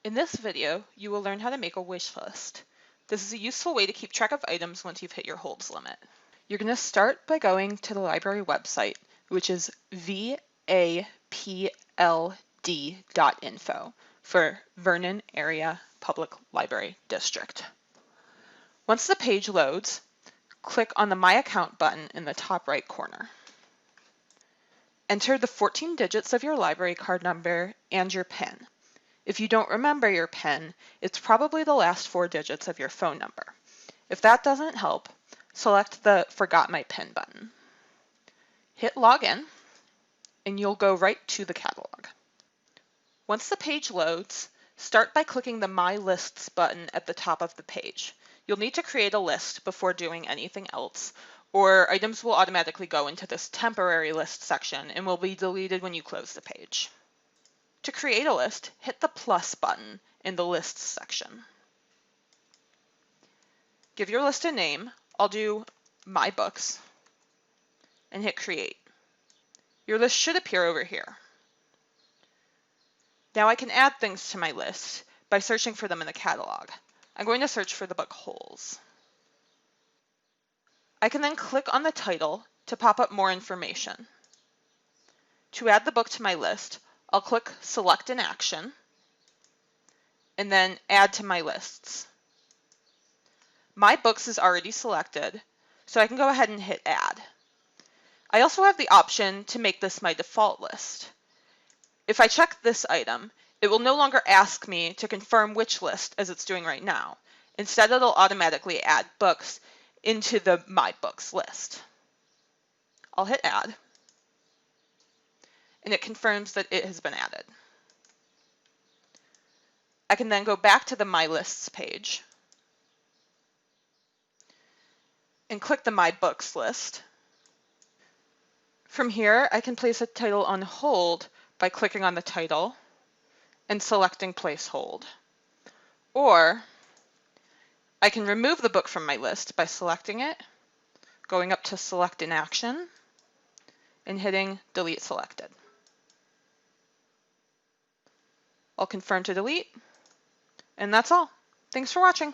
In this video, you will learn how to make a wish list. This is a useful way to keep track of items once you've hit your holds limit. You're going to start by going to the library website, which is vapld.info for Vernon Area Public Library District. Once the page loads, click on the My Account button in the top right corner. Enter the 14 digits of your library card number and your PIN. If you don't remember your PIN, it's probably the last 4 digits of your phone number. If that doesn't help, select the Forgot My PIN button. Hit Login, and you'll go right to the catalog. Once the page loads, start by clicking the My Lists button at the top of the page. You'll need to create a list before doing anything else, or items will automatically go into this temporary list section and will be deleted when you close the page. To create a list, hit the plus button in the Lists section. Give your list a name. I'll do My Books, and hit Create. Your list should appear over here. Now I can add things to my list by searching for them in the catalog. I'm going to search for the book Holes. I can then click on the title to pop up more information. To add the book to my list, I'll click Select an Action, and then Add to My Lists. My Books is already selected, so I can go ahead and hit Add. I also have the option to make this my default list. If I check this item, it will no longer ask me to confirm which list as it's doing right now. Instead, it'll automatically add books into the My Books list. I'll hit Add, and it confirms that it has been added. I can then go back to the My Lists page and click the My Books list. From here, I can place a title on hold by clicking on the title and selecting Place Hold. Or I can remove the book from my list by selecting it, going up to Select an Action, and hitting Delete Selected. I'll confirm to delete, and that's all. Thanks for watching.